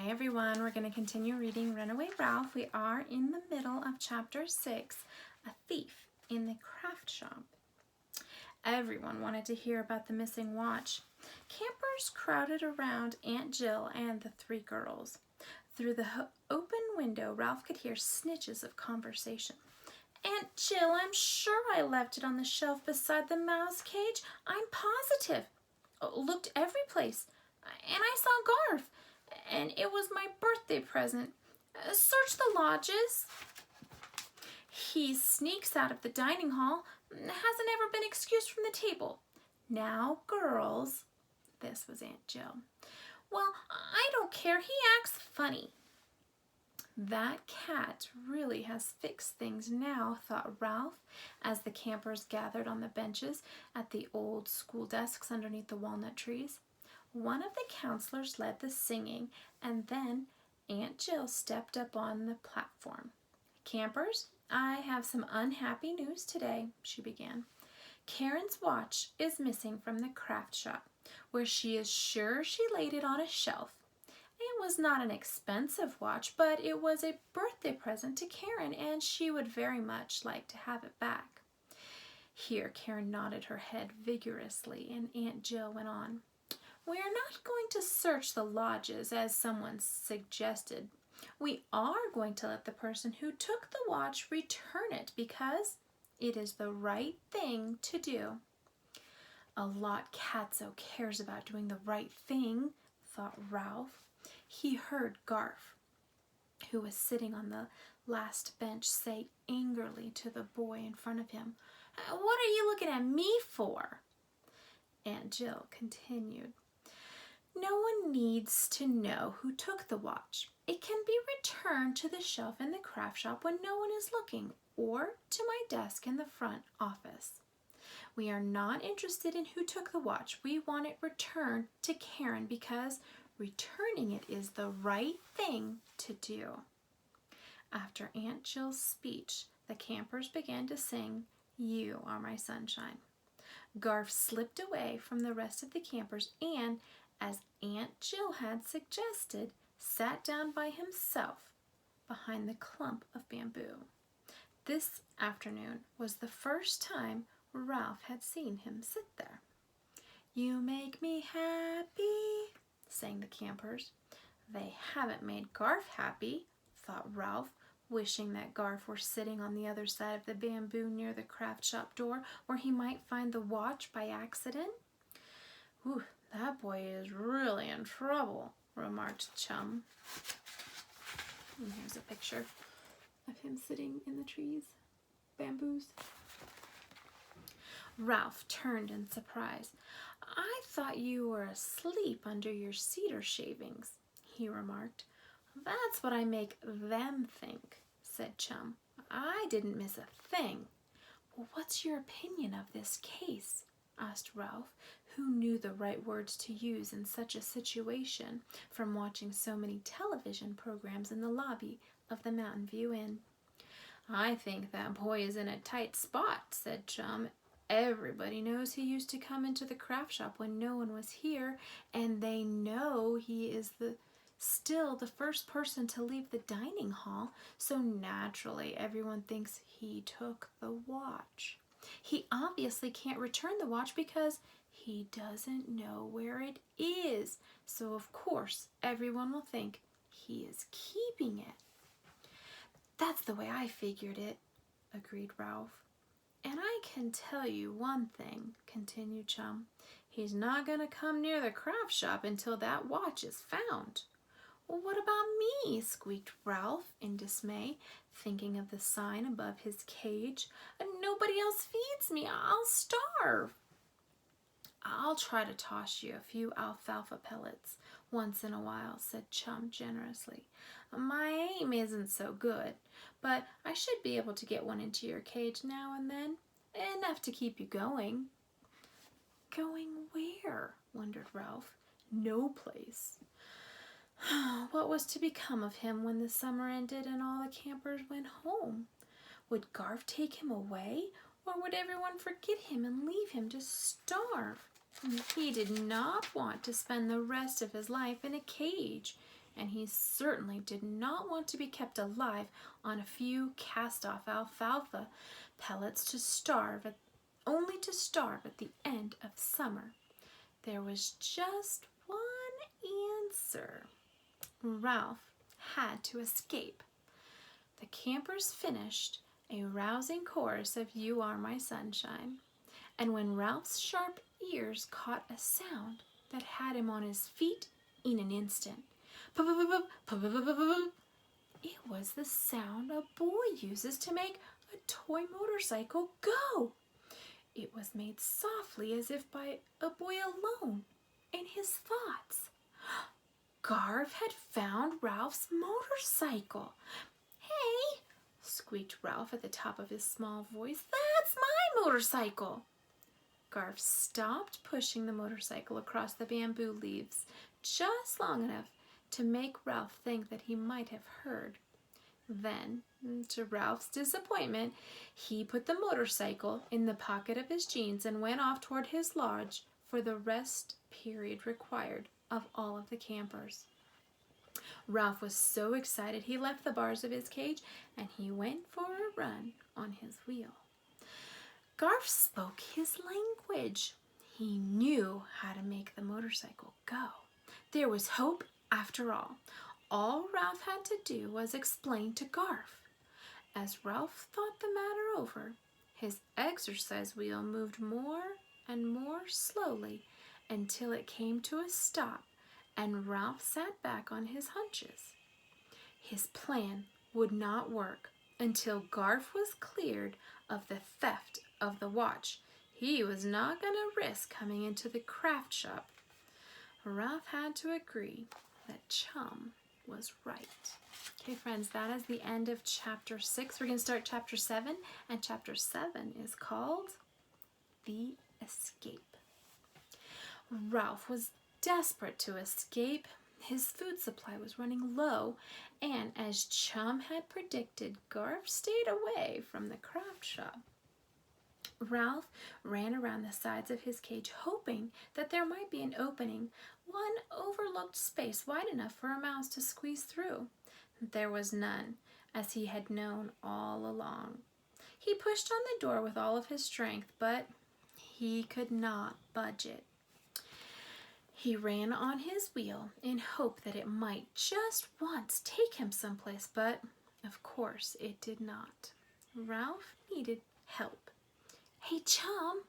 Hi everyone, we're going to continue reading Runaway Ralph. We are in the middle of chapter 6, A Thief in the Craft Shop. Everyone wanted to hear about the missing watch. Campers crowded around Aunt Jill and the three girls. Through the open window, Ralph could hear snitches of conversation. Aunt Jill, I'm sure I left it on the shelf beside the mouse cage. I'm positive. Looked every place. And I saw Garth. And it was my birthday present. Search the lodges. He sneaks out of the dining hall. Hasn't ever been excused from the table. Now, girls, this was Aunt Jill. Well, I don't care. He acts funny. That cat really has fixed things now, thought Ralph, as the campers gathered on the benches at the old school desks underneath the walnut trees. One of the counselors led the singing, and then Aunt Jill stepped up on the platform. Campers, I have some unhappy news today, she began. Karen's watch is missing from the craft shop, where she is sure she laid it on a shelf. It was not an expensive watch, but it was a birthday present to Karen, and she would very much like to have it back. Here, Karen nodded her head vigorously, and Aunt Jill went on. We are not going to search the lodges, as someone suggested. We are going to let the person who took the watch return it because it is the right thing to do. A lot Catso cares about doing the right thing, thought Ralph. He heard Garth, who was sitting on the last bench, say angrily to the boy in front of him, What are you looking at me for? Aunt Jill continued. No one needs to know who took the watch. It can be returned to the shelf in the craft shop when no one is looking, or to my desk in the front office. We are not interested in who took the watch. We want it returned to Karen because returning it is the right thing to do. After Aunt Jill's speech, the campers began to sing, You Are My Sunshine. Garth slipped away from the rest of the campers and, as Aunt Jill had suggested, sat down by himself behind the clump of bamboo. This afternoon was the first time Ralph had seen him sit there. You make me happy, sang the campers. They haven't made Garth happy, thought Ralph, wishing that Garth were sitting on the other side of the bamboo near the craft shop door where he might find the watch by accident. Ooh, that boy is really in trouble, remarked Chum. And here's a picture of him sitting in the trees, bamboos. Ralph turned in surprise. I thought you were asleep under your cedar shavings, he remarked. That's what I make them think, said Chum. I didn't miss a thing. Well, what's your opinion of this case? Asked Ralph, who knew the right words to use in such a situation from watching so many television programs in the lobby of the Mountain View Inn. I think that boy is in a tight spot, said Chum. Everybody knows he used to come into the craft shop when no one was here, and they know he is still the first person to leave the dining hall, so naturally everyone thinks he took the watch. He obviously can't return the watch because he doesn't know where it is, so of course everyone will think he is keeping it. That's the way I figured it, agreed Ralph. And I can tell you one thing, continued Chum. He's not going to come near the craft shop until that watch is found. Well, what about me? Squeaked Ralph in dismay, thinking of the sign above his cage. Nobody else feeds me. I'll starve. I'll try to toss you a few alfalfa pellets once in a while, said Chum generously. My aim isn't so good, but I should be able to get one into your cage now and then, enough to keep you going. Going where? Wondered Ralph. No place. What was to become of him when the summer ended and all the campers went home? Would Garth take him away, or would everyone forget him and leave him to starve? He did not want to spend the rest of his life in a cage. and he certainly did not want to be kept alive on a few cast-off alfalfa pellets only to starve at the end of summer. There was just one answer. Ralph had to escape. The campers finished a rousing chorus of "You Are My Sunshine," and when Ralph's sharp ears caught a sound that had him on his feet in an instant, it was the sound a boy uses to make a toy motorcycle go. It was made softly as if by a boy alone in his thoughts. Garv had found Ralph's motorcycle. "Hey," squeaked Ralph at the top of his small voice, "that's my motorcycle." Garv stopped pushing the motorcycle across the bamboo leaves just long enough to make Ralph think that he might have heard. Then, to Ralph's disappointment, he put the motorcycle in the pocket of his jeans and went off toward his lodge for the rest period required of all of the campers. Ralph was so excited he left the bars of his cage and he went for a run on his wheel. Garv spoke his language. He knew how to make the motorcycle go. There was hope after all. All Ralph had to do was explain to Garv. As Ralph thought the matter over, his exercise wheel moved more and more slowly until it came to a stop and Ralph sat back on his haunches. His plan would not work until Garv was cleared of the theft of the watch. He was not going to risk coming into the craft shop. Ralph had to agree that Chum was right. Okay, friends, that is the end of chapter 6. We're going to start chapter 7, and chapter 7 is called The Escape. Ralph was desperate to escape. His food supply was running low, and as Chum had predicted, Garv stayed away from the craft shop. Ralph ran around the sides of his cage, hoping that there might be an opening, one overlooked space wide enough for a mouse to squeeze through. There was none, as he had known all along. He pushed on the door with all of his strength, but he could not budge it. He ran on his wheel in hope that it might just once take him someplace, but of course it did not. Ralph needed help. "Hey, Chum,"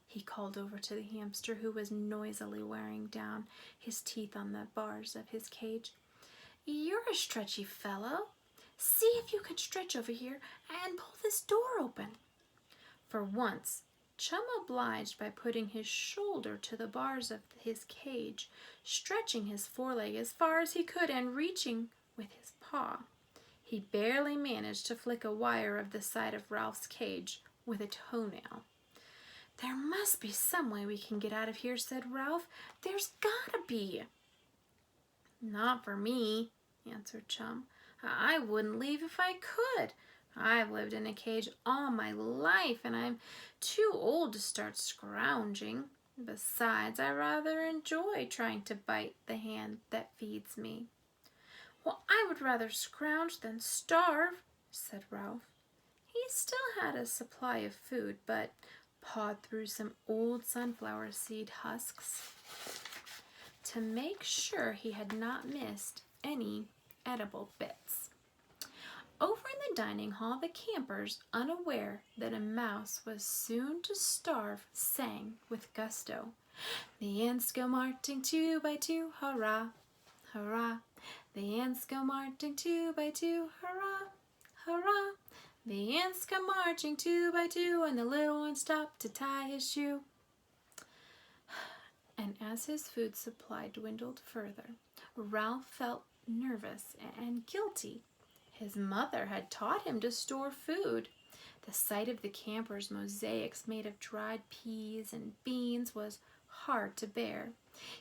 he called over to the hamster who was noisily wearing down his teeth on the bars of his cage. "You're a stretchy fellow. See if you can stretch over here and pull this door open." For once, Chum obliged by putting his shoulder to the bars of his cage, stretching his foreleg as far as he could and reaching with his paw. He barely managed to flick a wire of the side of Ralph's cage with a toenail. "There must be some way we can get out of here," said Ralph. "There's gotta be." "Not for me," answered Chum. "I wouldn't leave if I could. I've lived in a cage all my life, and I'm too old to start scrounging. Besides, I rather enjoy trying to bite the hand that feeds me." "Well, I would rather scrounge than starve," said Ralph. He still had a supply of food, but pawed through some old sunflower seed husks to make sure he had not missed any edible bits. Over in the dining hall, the campers, unaware that a mouse was soon to starve, sang with gusto. "The ants go marching 2 by 2, hurrah, hurrah. The ants go marching 2 by 2, hurrah, hurrah. The ants come marching 2 by 2, and the little one stopped to tie his shoe." And as his food supply dwindled further, Ralph felt nervous and guilty. His mother had taught him to store food. The sight of the campers' mosaics made of dried peas and beans was hard to bear.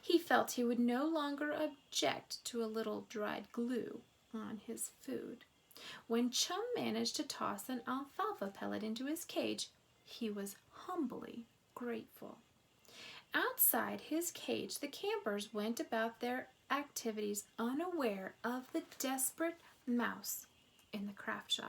He felt he would no longer object to a little dried glue on his food. When Chum managed to toss an alfalfa pellet into his cage, he was humbly grateful. Outside his cage, the campers went about their activities, unaware of the desperate mouse in the craft shop.